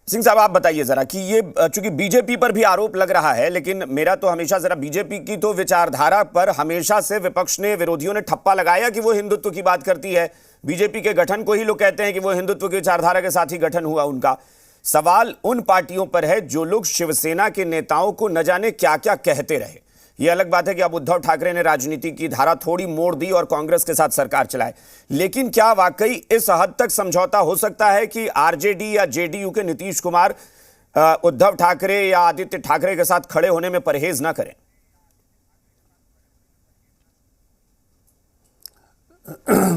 सिंह साहब आप बताइए जरा कि ये चूंकि बीजेपी पर भी आरोप लग रहा है, लेकिन मेरा तो हमेशा जरा बीजेपी की तो विचारधारा पर हमेशा से विपक्ष ने, विरोधियों ने ठप्पा लगाया कि वो हिंदुत्व की बात करती है। बीजेपी के गठन को ही लोग कहते हैं कि वो हिंदुत्व की विचारधारा के साथ ही गठन हुआ उनका। सवाल उन पार्टियों पर है जो लोग शिवसेना के नेताओं को न जाने क्या क्या कहते रहे। यह अलग बात है कि अब उद्धव ठाकरे ने राजनीति की धारा थोड़ी मोड़ दी और कांग्रेस के साथ सरकार चलाए, लेकिन क्या वाकई इस हद तक समझौता हो सकता है कि आरजेडी या जेडीयू के नीतीश कुमार उद्धव ठाकरे या आदित्य ठाकरे के साथ खड़े होने में परहेज ना करें?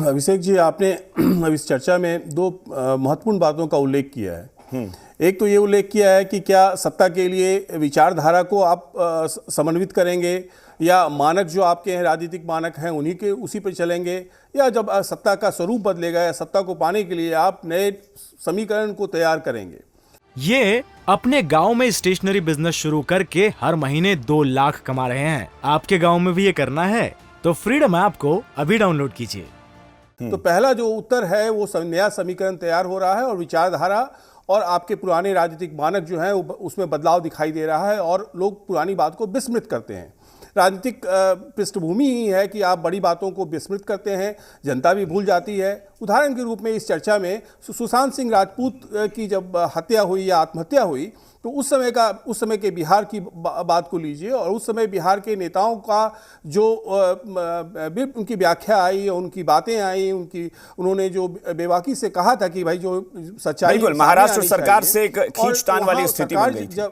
अभिषेक जी, आपने अब इस चर्चा में दो महत्वपूर्ण बातों का उल्लेख किया है। एक तो ये उल्लेख किया है कि क्या सत्ता के लिए विचारधारा को आप समन्वित करेंगे या मानक जो आपके हैं, राजनीतिक मानक हैं, उन्हीं के उसी पर चलेंगे, या जब सत्ता का स्वरूप बदलेगा या सत्ता को पाने के लिए आप नए समीकरण को तैयार करेंगे। ये अपने गांव में स्टेशनरी बिजनेस शुरू करके हर महीने 2 लाख कमा रहे हैं। आपके गांव में भी ये करना है तो फ्रीडम ऐप को अभी डाउनलोड कीजिए। तो पहला जो उत्तर है वो नया समीकरण तैयार हो रहा है और विचारधारा और आपके पुराने राजनीतिक मानक जो हैं उसमें बदलाव दिखाई दे रहा है और लोग पुरानी बात को विस्मृत करते हैं। राजनीतिक पृष्ठभूमि ही है कि आप बड़ी बातों को विस्मृत करते हैं, जनता भी भूल जाती है। उदाहरण के रूप में इस चर्चा में सुशांत सिंह राजपूत की जब हत्या हुई या आत्महत्या हुई तो उस समय के बिहार की बात को लीजिए और उस समय बिहार के नेताओं का जो उनकी व्याख्या आई, उनकी बातें आई, उन्होंने जो बेबाकी से कहा था कि भाई जो सच्चाई, बिल्कुल महाराष्ट्र सरकार से एक खींचतान वाली स्थिति बन गई थी।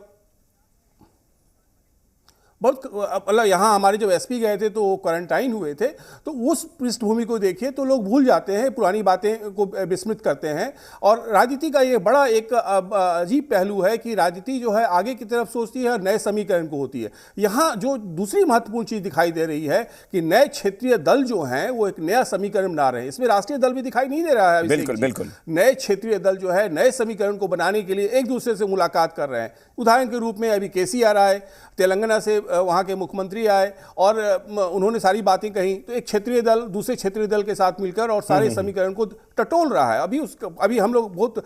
बहुत मतलब यहाँ हमारे जब एसपी गए थे तो वो क्वारंटाइन हुए थे, तो उस पृष्ठभूमि को देखिए तो लोग भूल जाते हैं, पुरानी बातें को विस्मृत करते हैं। और राजनीति का ये बड़ा एक अजीब पहलू है कि राजनीति जो है आगे की तरफ सोचती है और नए समीकरण को होती है। यहाँ जो दूसरी महत्वपूर्ण चीज़ दिखाई दे रही है कि नए क्षेत्रीय दल जो हैं वो एक नया समीकरण बना रहे हैं। इसमें राष्ट्रीय दल भी दिखाई नहीं दे रहा है। बिल्कुल नए क्षेत्रीय दल जो है नए समीकरण को बनाने के लिए एक दूसरे से मुलाकात कर रहे हैं। उदाहरण के रूप में अभी केसी आ रहा है, तेलंगाना से वहाँ के मुख्यमंत्री आए और उन्होंने सारी बातें कही, तो एक क्षेत्रीय दल दूसरे क्षेत्रीय दल के साथ मिलकर और सारे समीकरण को टटोल रहा है। अभी हम लोग बहुत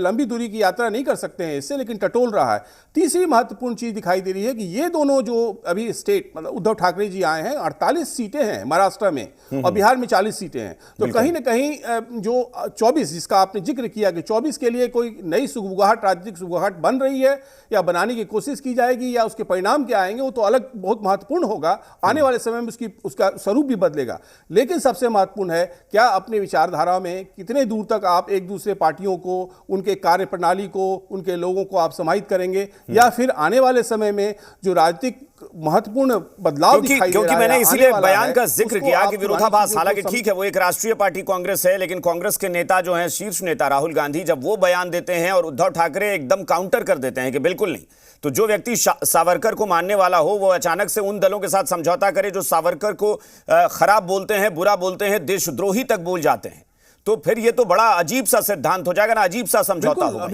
लंबी दूरी की यात्रा नहीं कर सकते हैं इससे, लेकिन टटोल रहा है। तीसरी महत्वपूर्ण चीज दिखाई दे रही है कि ये दोनों जो अभी स्टेट मतलब उद्धव ठाकरे जी आए हैं, 48 सीटें हैं महाराष्ट्र में और बिहार में 40 सीटें हैं, तो कहीं ना कहीं जो 24 जिसका आपने जिक्र किया कि 24 के लिए कोई नई सुगबुगाहट, राजनीतिक सुगबुगाहट बन रही है या बनाने की कोशिश की जाएगी या उसके परिणाम क्या आएंगे वो तो अलग बहुत महत्वपूर्ण होगा। आने वाले समय में उसका स्वरूप भी बदलेगा। लेकिन सबसे महत्वपूर्ण है क्या अपने विचारधारा में कितने दूर तक आप एक दूसरे पार्टियों को, उनके कार्य प्रणाली को, उनके लोगों को आप समाहित करेंगे या फिर आने वाले समय में जो राजनीतिक महत्वपूर्ण बदलाव दिखाई दे रहा है। क्योंकि मैंने इसीलिए बयान का जिक्र किया कि विरोधाभास, हालांकि ठीक है वो एक राष्ट्रीय पार्टी कांग्रेस है, लेकिन कांग्रेस के नेता जो हैं, शीर्ष नेता राहुल गांधी, जब वो बयान देते हैं और उद्धव ठाकरे एकदम काउंटर कर देते हैं कि बिल्कुल नहीं, तो जो व्यक्ति सावरकर को मानने वाला हो वो अचानक से उन दलों के साथ समझौता करे जो सावरकर को खराब बोलते हैं, बुरा बोलते हैं, देशद्रोही तक बोल जाते हैं, तो फिर ये तो बड़ा अजीब सा सिद्धांत हो जाएगा ना, अजीब सा समझौता होगा।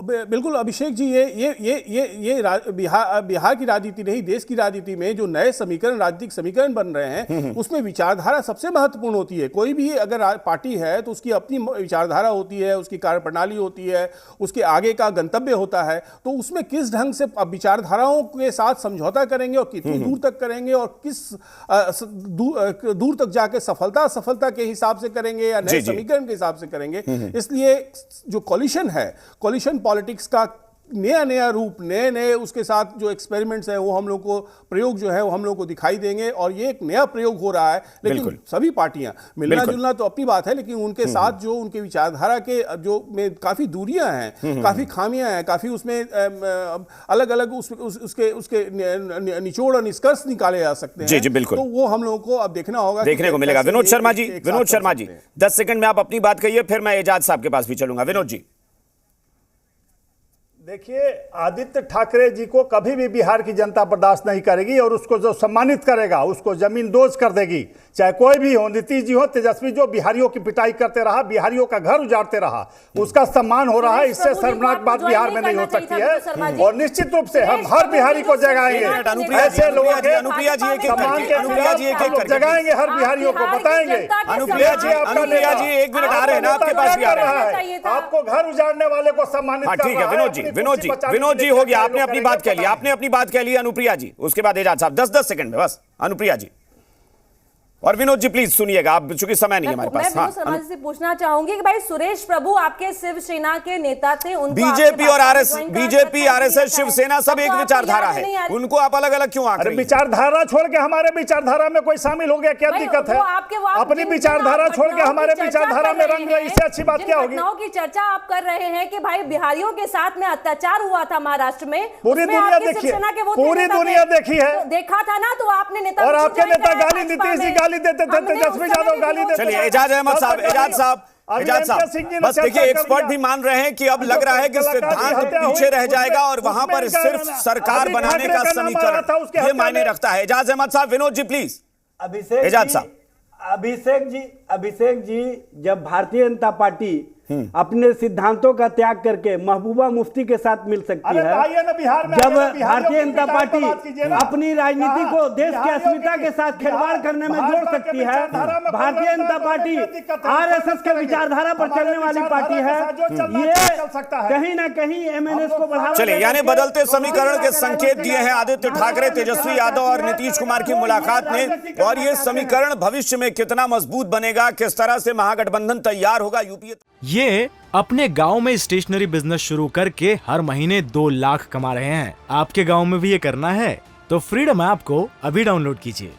बिल्कुल अभिषेक जी, ये बिहार की राजनीति नहीं, देश की राजनीति में जो नए समीकरण, राजनीतिक समीकरण बन रहे हैं उसमें विचारधारा सबसे महत्वपूर्ण होती है। कोई भी अगर पार्टी है तो उसकी अपनी विचारधारा होती है, उसकी कार्यप्रणाली होती है, उसके आगे का गंतव्य होता है, तो उसमें किस ढंग से विचारधाराओं के साथ समझौता करेंगे और कितनी दूर तक करेंगे और किस दूर तक जाके सफलता के हिसाब से करेंगे या नए समीकरण के हिसाब से करेंगे। इसलिए जो कॉलिशन है, कॉलिशन पॉलिटिक्स का नया रूप, नए उसके साथ जो एक्सपेरिमेंट्स हैं वो हम लोग को, प्रयोग जो है वो हम लोग को दिखाई देंगे और ये एक नया प्रयोग हो रहा है। लेकिन सभी पार्टियां मिलना जुलना तो अपनी बात है, लेकिन उनके साथ जो उनके विचारधारा के जो में काफी दूरियां हैं, काफी खामियां हैं, काफी उसमें अलग अलग उसके निचोड़ और निष्कर्ष निकाले जा सकते हैं। जी बिल्कुल, तो वो हम लोगों को अब देखना होगा, देखने को मिलेगा। विनोद शर्मा जी 10 सेकंड में आप अपनी बात कहिए, फिर मैं एजाज साहब के पास भी चलूंगा। विनोद जी। देखिए, आदित्य ठाकरे जी को कभी भी बिहार की जनता बर्दाश्त नहीं करेगी और उसको जो सम्मानित करेगा उसको जमीन दोज कर देगी। चाहे कोई भी हो, नीतीश जी हो, तेजस्वी, जो बिहारियों की पिटाई करते रहा, बिहारियों का घर उजाड़ते रहा, उसका सम्मान हो रहा है। इससे शर्मनाक बात बिहार में नहीं हो सकती है और निश्चित रूप से हम हर बिहारी को जगाएंगे। ऐसे लोगों के अनुप्रिया जी जगाएंगे, हर बिहारियों को बताएंगे। अनुप्रिया जी एक मिनट आ रहे हैं ना, आपके पास भी आ रहे हैं। आपको घर उजाड़ने वाले को सम्मानित कर ठीक है, रहा है। विनोद जी हो गया, आपने अपनी बात कह ली, आपने अपनी बात कह ली। अनुप्रिया जी, उसके बाद एजाज साहब 10-10 सेकंड में बस। अनुप्रिया जी और विनोद जी प्लीज सुनिएगा, आप चूंकि समय नहीं है हमारे पास। मैं समाज से पूछना चाहूंगी कि भाई सुरेश प्रभु आपके शिवसेना के नेता थे, उनको बीजेपी और बीजेपी आरएसएस शिवसेना सब एक विचारधारा है, उनको आप अलग अलग क्यों आंक रही हैं? विचारधारा छोड़ के हमारे विचारधारा में कोई शामिल हो गया, क्या दिक्कत है? अपनी विचारधारा छोड़ के हमारे विचारधारा में रंग रहे, इससे अच्छी बात क्या होगी? घटनाओं की चर्चा आप कर रहे हैं कि भाई बिहारियों के साथ में अत्याचार हुआ था महाराष्ट्र में, पूरी दुनिया देखी है, पूरी दुनिया देखी है, देखा था ना, तो आपने नेता और आपके नेता गाली, नीतीश जी गाली देते थे, तेजस्वी यादव गाली देते थे। चलिए एजाज अहमद साहब, एजाज साहब बस देखिए, एक्सपर्ट भी मान रहे हैं कि अब लग रहा है कि सिद्धांत पीछे रह जाएगा और वहां पर सिर्फ सरकार बनाने का समीकरण ये मायने रखता है। एजाज अहमद साहब, विनोद जी प्लीज। अभिषेक जी जब भारतीय जनता पार्टी अपने सिद्धांतों का त्याग करके महबूबा मुफ्ती के साथ मिल सकती है, जब भारतीय जनता पार्टी अपनी राजनीति को देश की अस्मिता के साथ खिलवाड़ करने में जोड़ सकती है, भारतीय जनता पार्टी आरएसएस के विचारधारा पर चलने वाली पार्टी है, ये कहीं ना कहीं एमएनएस को बढ़ावा। चलिए, यानी बदलते समीकरण के संकेत दिए हैं आदित्य ठाकरे, तेजस्वी यादव और नीतीश कुमार की मुलाकात ने, और ये समीकरण भविष्य में कितना मजबूत बनेगा, किस तरह से महागठबंधन तैयार होगा, यूपीए ये अपने गांव में स्टेशनरी बिजनेस शुरू करके हर महीने 2 लाख कमा रहे हैं। आपके गांव में भी ये करना है तो फ्रीडम ऐप को अभी डाउनलोड कीजिए।